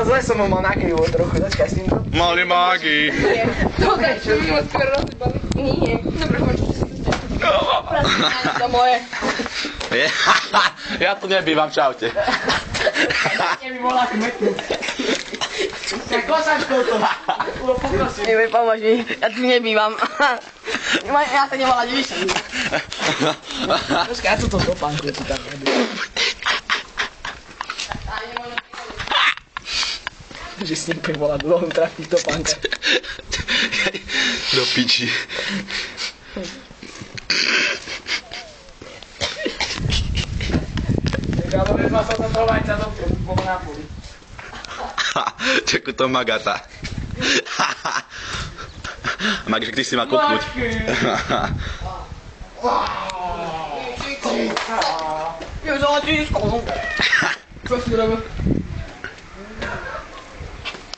zle som ho mal nakrivo trochu, začkaj s týmto. Mali mági. To daj, čo mi moc skoro rozbali. Nie. Dobre, môžete si to. To moje. Ja tu nebývam, čaute. Nech mi volá kmetnú. Tak kosačkou to. Poprosím. Neboj, pomôž mi. Ja tu nebývam. Ja sa nevolať vyšší. Počkaj, ja tu to topánku ti tam robím. Že si nebudem volať dlhú trafiť topánka. Do piči. Ale vezma sa to tovajca do bolo na poli. Čeku to Magata. Magik, ty si ma kúpnuť. Je zlatíčko. Čo si robil?